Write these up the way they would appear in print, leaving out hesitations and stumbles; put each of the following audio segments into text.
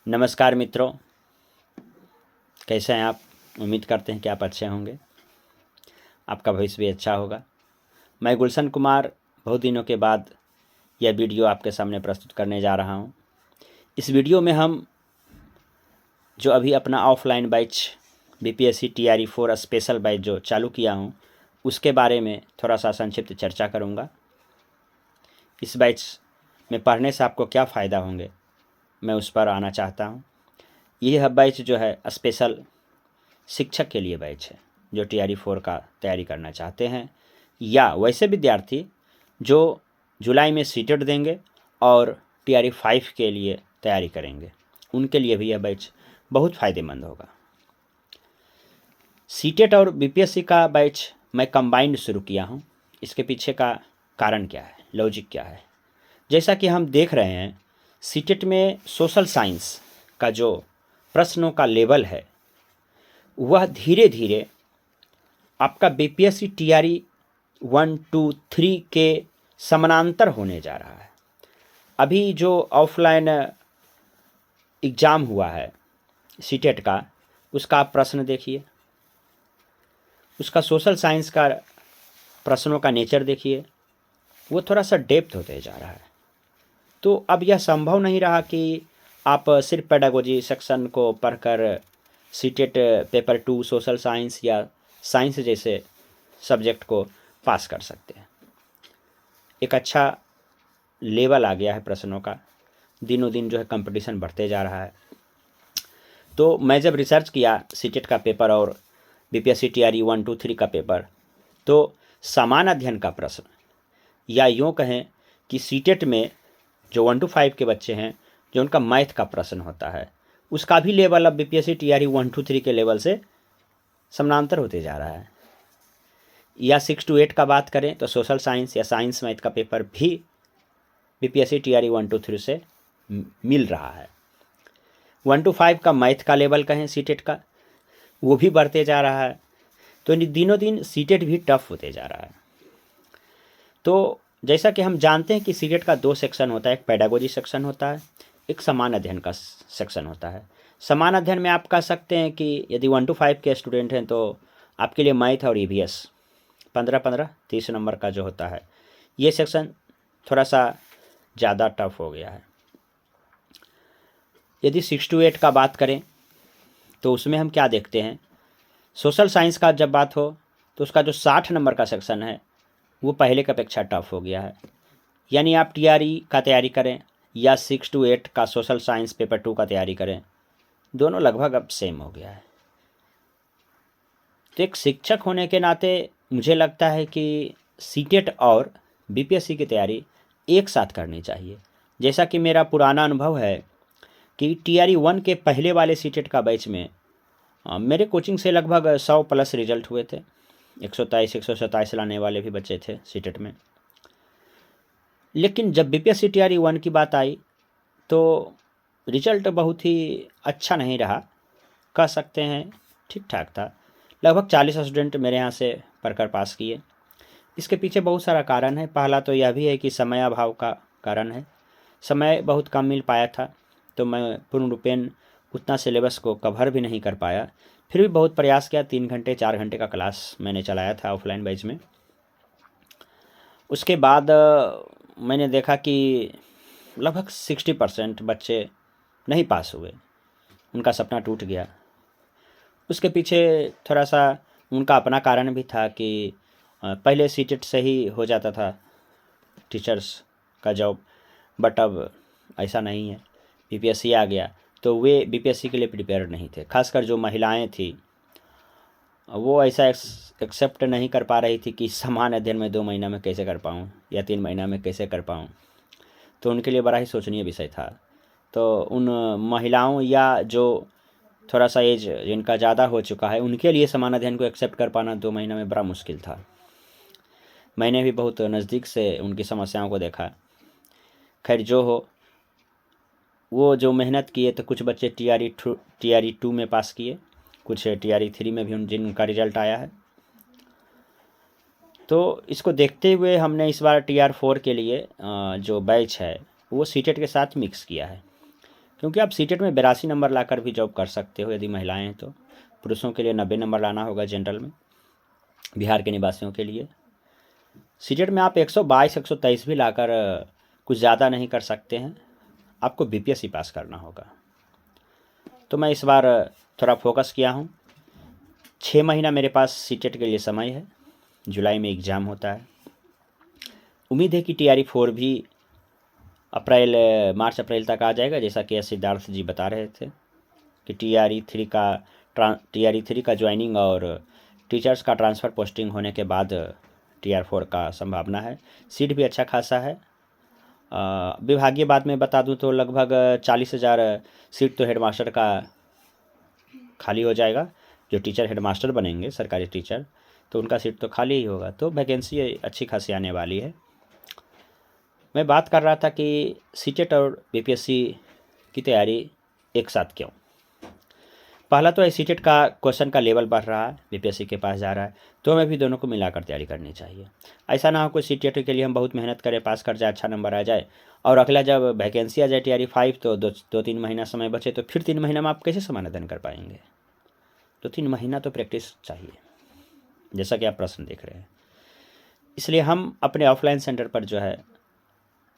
नमस्कार मित्रों, कैसे हैं आप। उम्मीद करते हैं कि आप अच्छे होंगे, आपका भविष्य भी अच्छा होगा। मैं गुलशन कुमार बहुत दिनों के बाद यह वीडियो आपके सामने प्रस्तुत करने जा रहा हूं। इस वीडियो में हम जो अभी अपना offline batch BPSC TRE 4 special batch जो चालू किया हूं, उसके बारे में थोड़ा सा संक्षिप्त चर्चा करूंगा। इस बैच में पढ़ने से आपको क्या फ़ायदा होंगे, मैं उस पर आना चाहता हूँ। यह बैच जो है स्पेशल शिक्षक के लिए बैच है, जो टीआरई 4 का तैयारी करना चाहते हैं, या वैसे विद्यार्थी जो जुलाई में सीटेट देंगे और टीआरई 5 के लिए तैयारी करेंगे, उनके लिए भी यह बैच बहुत फ़ायदेमंद होगा। सीटेट और बीपीएससी का बैच मैं कंबाइंड शुरू किया हूँ। इसके पीछे का कारण क्या है, लॉजिक क्या है? जैसा कि हम देख रहे हैं, सीटेट में सोशल साइंस का जो प्रश्नों का लेवल है, वह धीरे धीरे आपका बीपीएससी टीआरई 1, 2, 3 के समानांतर होने जा रहा है। अभी जो ऑफलाइन एग्ज़ाम हुआ है सीटेट का, उसका आप प्रश्न देखिए, उसका सोशल साइंस का प्रश्नों का नेचर देखिए, वो थोड़ा सा डेप्थ होते जा रहा है। तो अब यह संभव नहीं रहा कि आप सिर्फ पेडागोजी सेक्शन को पढ़कर सीटेट पेपर 2 सोशल साइंस या साइंस जैसे सब्जेक्ट को पास कर सकते हैं। एक अच्छा लेवल आ गया है प्रश्नों का, दिनों दिन जो है कंपटीशन बढ़ते जा रहा है। तो मैं जब रिसर्च किया सीटेट का पेपर और बीपीएससी टीआरई 1, 2, 3 का पेपर, तो समान अध्ययन का प्रश्न, या यूँ कहें कि सीटेट में जो 1 to 5 के बच्चे हैं, जो उनका मैथ का प्रश्न होता है, उसका भी लेवल अब बीपीएससी टीआरई 1, 2, 3 के लेवल से समानांतर होते जा रहा है। या 6 to 8 का बात करें तो सोशल साइंस या साइंस मैथ का पेपर भी बीपीएससी टीआरई 1, 2, 3 से मिल रहा है। 1 to 5 का मैथ का लेवल कहें सीटेट का, वो भी बढ़ते जा रहा है। तो दिनों दिन सीटेट भी टफ होते जा रहा है। तो जैसा कि हम जानते हैं कि सीटेट का 2 सेक्शन होता है, एक पेडागोजी सेक्शन होता है, एक समान अध्ययन का सेक्शन होता है। समान अध्ययन में आप कह सकते हैं कि यदि 1 to 5 के स्टूडेंट हैं तो आपके लिए मैथ और ईवीएस 15-15 30 नंबर का जो होता है, ये सेक्शन थोड़ा सा ज़्यादा टफ हो गया है। यदि 6 to 8 का बात करें तो उसमें हम क्या देखते हैं, सोशल साइंस का जब बात हो तो उसका जो 60 नंबर का सेक्शन है, वो पहले की अपेक्षा टफ हो गया है। यानी आप टीआरई का तैयारी करें या 6 to 8 का सोशल साइंस पेपर 2 का तैयारी करें, दोनों लगभग अब सेम हो गया है। तो एक शिक्षक होने के नाते मुझे लगता है कि सीटेट और बीपीएससी की तैयारी एक साथ करनी चाहिए। जैसा कि मेरा पुराना अनुभव है कि टीआरई 1 के पहले वाले सीटेट का बैच में मेरे कोचिंग से लगभग 100+ रिजल्ट हुए थे। 123 127 लाने वाले भी बच्चे थे सीटेट में। लेकिन जब बीपीएससी टीआरई 1 की बात आई तो रिजल्ट बहुत ही अच्छा नहीं रहा, कह सकते हैं ठीक ठाक था। लगभग 40 स्टूडेंट मेरे यहाँ से पढ़कर पास किए। इसके पीछे बहुत सारा कारण है। पहला तो यह भी है कि समय अभाव का कारण है, समय बहुत कम मिल पाया था, तो मैं पूर्ण रूपेण उतना सिलेबस को कवर भी नहीं कर पाया। फिर भी बहुत प्रयास किया, 3 घंटे 4 घंटे का क्लास मैंने चलाया था ऑफलाइन बैच में। उसके बाद मैंने देखा कि लगभग 60% बच्चे नहीं पास हुए, उनका सपना टूट गया। उसके पीछे थोड़ा सा उनका अपना कारण भी था कि पहले सीटेट से ही हो जाता था टीचर्स का जॉब, बट अब ऐसा नहीं है। बीपीएससी आ गया तो वे बीपीएससी के लिए प्रिपेयर नहीं थे। खासकर जो महिलाएं थी, वो ऐसा एक्सेप्ट नहीं कर पा रही थी कि समान अध्ययन में 2 महीना में कैसे कर पाऊँ या 3 महीना में कैसे कर पाऊँ। तो उनके लिए बड़ा ही शोचनीय विषय था। तो उन महिलाओं या जो थोड़ा सा एज जिनका ज़्यादा हो चुका है, उनके लिए समान अध्ययन को एक्सेप्ट कर पाना 2 महीना में बड़ा मुश्किल था। मैंने भी बहुत नज़दीक से उनकी समस्याओं को देखा। खैर जो हो, वो जो मेहनत किए तो कुछ बच्चे टीआरई 2 में पास किए, कुछ टीआरई 3 में भी जिनका रिजल्ट आया है। तो इसको देखते हुए हमने इस बार टीआर 4 के लिए जो बैच है वो सीटेट के साथ मिक्स किया है, क्योंकि आप सीटेट में 82 नंबर लाकर भी जॉब कर सकते हो यदि महिलाएं हैं तो। पुरुषों के लिए 90 नंबर लाना होगा जनरल में, बिहार के निवासियों के लिए। सीटेट में आप 122 123 भी लाकर कुछ ज़्यादा नहीं कर सकते हैं, आपको बीपीएससी पास करना होगा। तो मैं इस बार थोड़ा फोकस किया हूँ। 6 महीना मेरे पास सीटेट के लिए समय है, जुलाई में एग्ज़ाम होता है। उम्मीद है कि TRE 4 भी मार्च अप्रैल तक आ जाएगा, जैसा कि सिद्धार्थ जी बता रहे थे कि TRE 3 का ज्वाइनिंग और टीचर्स का ट्रांसफ़र पोस्टिंग होने के बाद TR 4 का संभावना है। सीट भी अच्छा खासा है। विभागीय बात में बता दूं तो लगभग 40,000 सीट तो हेडमास्टर का खाली हो जाएगा। जो टीचर हेडमास्टर बनेंगे सरकारी टीचर, तो उनका सीट तो खाली ही होगा, तो वैकेंसी अच्छी खासी आने वाली है। मैं बात कर रहा था कि सीटेट और बीपीएससी की तैयारी एक साथ क्यों। पहला तो सीटेट का क्वेश्चन का लेवल बढ़ रहा है, बीपीएससी के पास जा रहा है, तो हमें भी दोनों को मिलाकर तैयारी करनी चाहिए। ऐसा ना हो कोई सीटेट के लिए हम बहुत मेहनत करें, पास कर जाए, अच्छा नंबर आ जाए, और अगला जब वैकेंसी आ जाए TRE 5 तो 2-3 महीना समय बचे, तो फिर 3 महीना में आप कैसे समाधान कर पाएंगे। तो 3 महीना तो प्रैक्टिस चाहिए, जैसा कि आप प्रश्न देख रहे हैं। इसलिए हम अपने ऑफलाइन सेंटर पर जो है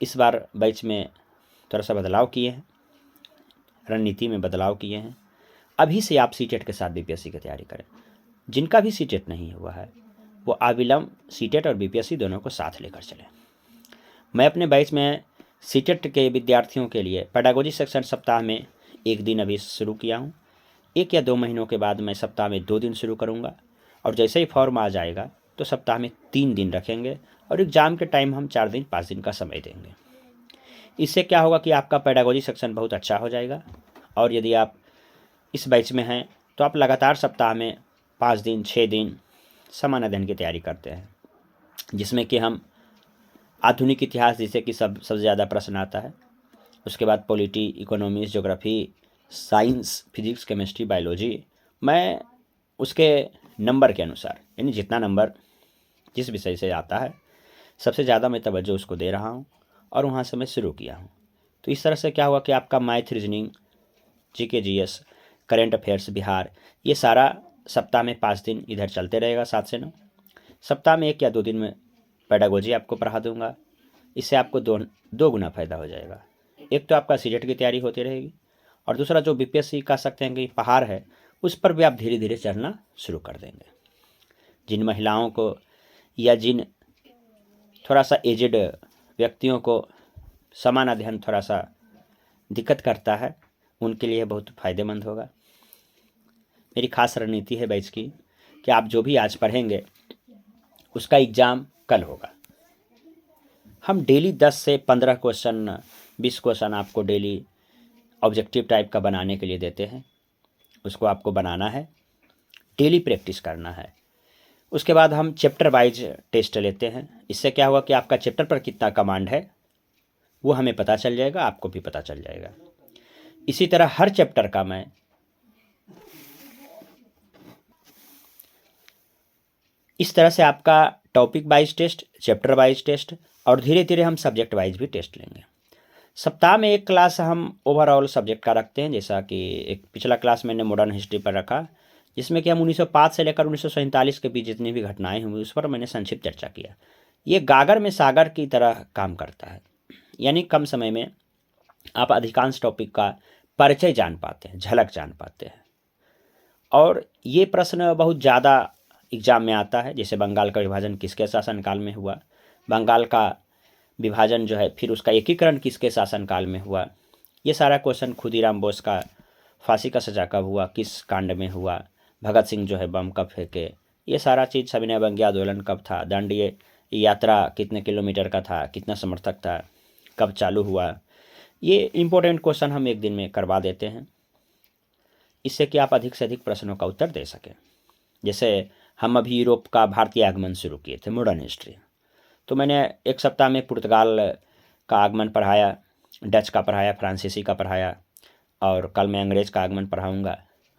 इस बार बैच में थोड़ा सा बदलाव किए हैं, रणनीति में बदलाव किए हैं। अभी से आप सीटेट के साथ बीपीएससी की तैयारी करें। जिनका भी सीटेट नहीं हुआ है वो अविलंब सीटेट और बीपीएससी दोनों को साथ लेकर चलें। मैं अपने बैच में सीटेट के विद्यार्थियों के लिए पेडागोजी सेक्शन सप्ताह में 1 दिन अभी शुरू किया हूँ। 1 या 2 महीनों के बाद मैं सप्ताह में 2 दिन शुरू करूँगा, और जैसे ही फॉर्म आ जाएगा तो सप्ताह में 3 दिन रखेंगे, और एग्ज़ाम के टाइम हम 4 दिन 5 दिन का समय देंगे। इससे क्या होगा कि आपका पेडागोजी सेक्शन बहुत अच्छा हो जाएगा, और यदि आप इस बैच में हैं तो आप लगातार सप्ताह में 5 दिन 6 दिन सामान्य अध्ययन की तैयारी करते हैं, जिसमें कि हम आधुनिक इतिहास, जिसे कि सबसे ज़्यादा प्रश्न आता है, उसके बाद polity, economics, geography, science, physics, chemistry, biology, मैं उसके नंबर के अनुसार, यानी जितना नंबर जिस विषय से आता है सबसे ज़्यादा मैं तवज्जो उसको दे रहा हूँ, और वहाँ से मैं शुरू किया हूँ। तो इस तरह से क्या हुआ कि आपका math, reasoning, GK GS, current affairs, Bihar, ये सारा सप्ताह में 5 दिन इधर चलते रहेगा, 7 से 9। सप्ताह में 1 या 2 दिन में पेडागोजी आपको पढ़ा दूंगा। इससे आपको दो गुना फ़ायदा हो जाएगा। एक तो आपका सीटेट की तैयारी होती रहेगी, और दूसरा जो बीपीएससी कह सकते हैं कि पहाड़ है, उस पर भी आप धीरे धीरे चढ़ना शुरू कर देंगे। जिन महिलाओं को या जिन थोड़ा सा एजेड व्यक्तियों को समान अध्ययन थोड़ा सा दिक्कत करता है, उनके लिए बहुत फ़ायदेमंद होगा। मेरी खास रणनीति है बैच की कि आप जो भी आज पढ़ेंगे उसका एग्ज़ाम कल होगा। हम डेली 10 से 15 क्वेश्चन, 20 क्वेश्चन आपको डेली ऑब्जेक्टिव टाइप का बनाने के लिए देते हैं। उसको आपको बनाना है, डेली प्रैक्टिस करना है। उसके बाद हम चैप्टर वाइज टेस्ट लेते हैं। इससे क्या होगा कि आपका चैप्टर पर कितना कमांड है वो हमें पता चल जाएगा, आपको भी पता चल जाएगा। इसी तरह हर चैप्टर का मैं इस तरह से आपका topic wise test, chapter wise test, और धीरे धीरे हम सब्जेक्ट वाइज भी टेस्ट लेंगे। सप्ताह में 1 क्लास हम ओवरऑल सब्जेक्ट का रखते हैं, जैसा कि एक पिछला क्लास मैंने मॉडर्न हिस्ट्री पर रखा, जिसमें कि हम 1905 से लेकर 1947 के बीच जितनी भी घटनाएं हुई उस पर मैंने संक्षिप्त चर्चा किया। ये गागर में सागर की तरह काम करता है, यानी कम समय में आप अधिकांश टॉपिक का परिचय जान पाते हैं, झलक जान पाते हैं। और ये प्रश्न बहुत ज़्यादा एग्जाम में आता है, जैसे बंगाल का विभाजन किसके शासनकाल में हुआ, बंगाल का विभाजन जो है फिर उसका एकीकरण किसके शासनकाल में हुआ, ये सारा क्वेश्चन, खुदीराम बोस का फांसी का सजा कब हुआ, किस कांड में हुआ, भगत सिंह जो है बम कब फेंके, ये सारा चीज़, सविनय अवज्ञा आंदोलन कब था, दांडी यात्रा कितने किलोमीटर का था, कितना समर्थक था, कब चालू हुआ, ये इम्पोर्टेंट क्वेश्चन हम 1 दिन में करवा देते हैं, इससे कि आप अधिक से अधिक प्रश्नों का उत्तर दे सकें। जैसे हम अभी यूरोप का भारतीय आगमन शुरू किए थे, मॉडर्न हिस्ट्री, तो मैंने 1 सप्ताह में पुर्तगाल का आगमन पढ़ाया, डच का पढ़ाया, फ्रांसीसी का पढ़ाया, और कल मैं अंग्रेज़ का आगमन पढ़ाऊँगा।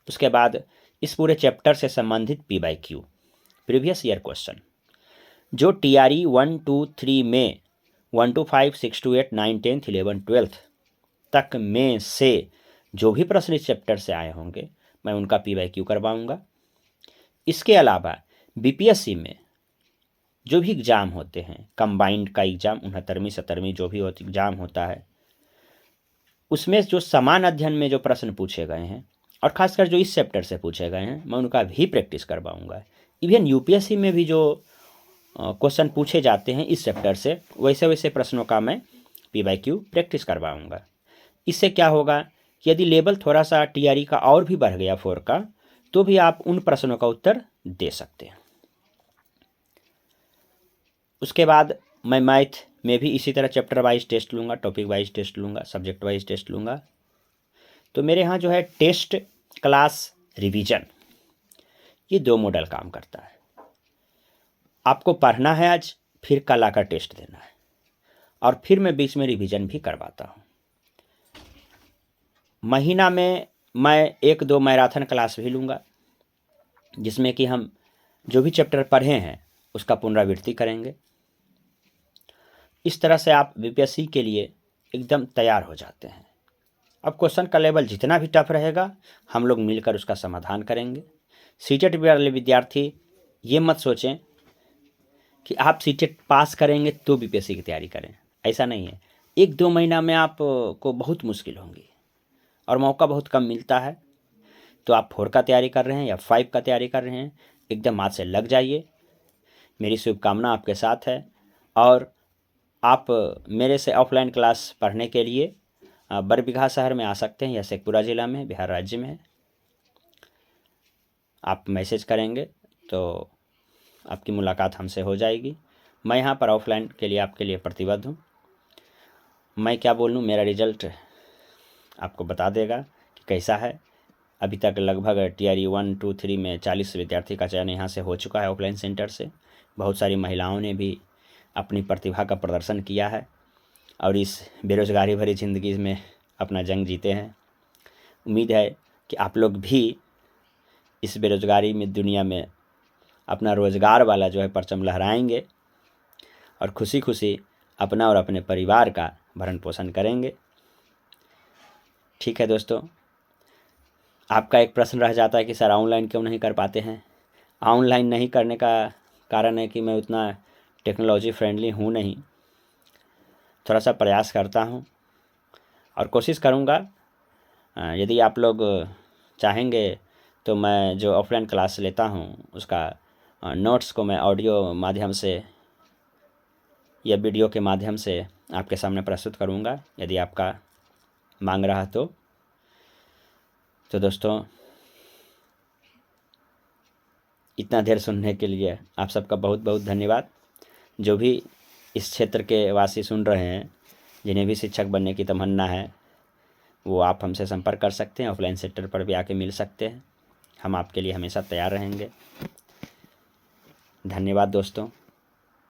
उसके बाद इस पूरे चैप्टर से संबंधित PYQ, प्रीवियस ईयर क्वेश्चन, जो TRE 1, 2, 3 में 1 to 5, 6 to 8, 9, 10, 11, 12 तक में से जो भी प्रश्न इस चैप्टर से आए होंगे मैं उनका PYQ करवाऊँगा। इसके अलावा BPSC में जो भी एग्ज़ाम होते हैं, कंबाइंड का एग्ज़ाम 69वीं 70वीं जो भी एग्ज़ाम होता है, उसमें जो समान अध्ययन में जो प्रश्न पूछे गए हैं और ख़ासकर जो इस चैप्टर से पूछे गए हैं मैं उनका भी प्रैक्टिस करवाऊँगा। इवन UPSC में भी जो क्वेश्चन पूछे जाते हैं इस चैप्टर से, वैसे वैसे प्रश्नों का मैं PYQ प्रैक्टिस करवाऊँगा। इससे क्या होगा कि यदि लेवल थोड़ा सा TRE का और भी बढ़ गया 4 का, तो भी आप उन प्रश्नों का उत्तर दे सकते हैं। उसके बाद मैं मैथ में भी इसी तरह चैप्टर वाइज टेस्ट लूँगा, टॉपिक वाइज टेस्ट लूँगा, सब्जेक्ट वाइज टेस्ट लूँगा। तो मेरे यहाँ जो है टेस्ट, क्लास, रिवीजन, ये 2 मॉडल काम करता है। आपको पढ़ना है आज, फिर कल आकर टेस्ट देना है, और फिर मैं बीच में रिवीजन भी करवाता हूँ। महीना में मैं 1-2 मैराथन क्लास भी लूँगा, जिसमें कि हम जो भी चैप्टर पढ़े हैं उसका पुनरावृत्ति करेंगे। इस तरह से आप BPSC के लिए एकदम तैयार हो जाते हैं। अब क्वेश्चन का लेवल जितना भी टफ रहेगा हम लोग मिलकर उसका समाधान करेंगे। सीटेट वाले विद्यार्थी ये मत सोचें कि आप सीटेट पास करेंगे तो BPSC की तैयारी करें, ऐसा नहीं है। 1-2 महीना में आप को बहुत मुश्किल होंगी और मौका बहुत कम मिलता है। तो आप 4 का तैयारी कर रहे हैं या 5 का तैयारी कर रहे हैं, एकदम हाथ से लग जाइए। मेरी शुभकामना आपके साथ है। और आप मेरे से ऑफलाइन क्लास पढ़ने के लिए बरबीघा शहर में आ सकते हैं या शेखपुरा ज़िला में, बिहार राज्य में है। आप मैसेज करेंगे तो आपकी मुलाकात हमसे हो जाएगी। मैं यहाँ पर ऑफलाइन के लिए आपके लिए प्रतिबद्ध हूँ। मैं क्या बोलूँ, मेरा रिजल्ट आपको बता देगा कि कैसा है। अभी तक लगभग TRE 1, 2, 3 में 40 विद्यार्थी का चयन यहाँ से हो चुका है ऑफलाइन सेंटर से। बहुत सारी महिलाओं ने भी अपनी प्रतिभा का प्रदर्शन किया है और इस बेरोज़गारी भरी ज़िंदगी में अपना जंग जीते हैं। उम्मीद है कि आप लोग भी इस बेरोज़गारी में दुनिया में अपना रोज़गार वाला जो है परचम लहराएंगे और खुशी खुशी अपना और अपने परिवार का भरण पोषण करेंगे। ठीक है दोस्तों, आपका एक प्रश्न रह जाता है कि सर ऑनलाइन क्यों नहीं कर पाते हैं। ऑनलाइन नहीं करने का कारण है कि मैं उतना टेक्नोलॉजी फ्रेंडली हूँ नहीं। थोड़ा सा प्रयास करता हूँ और कोशिश करूँगा, यदि आप लोग चाहेंगे तो मैं जो ऑफलाइन क्लास लेता हूँ उसका नोट्स को मैं ऑडियो माध्यम से या वीडियो के माध्यम से आपके सामने प्रस्तुत करूँगा, यदि आपका मांग रहा तो दोस्तों इतना देर सुनने के लिए आप सबका बहुत बहुत धन्यवाद। जो भी इस क्षेत्र के वासी सुन रहे हैं, जिन्हें भी शिक्षक बनने की तमन्ना है, वो आप हमसे संपर्क कर सकते हैं। ऑफलाइन सेंटर पर भी आके मिल सकते हैं। हम आपके लिए हमेशा तैयार रहेंगे। धन्यवाद दोस्तों।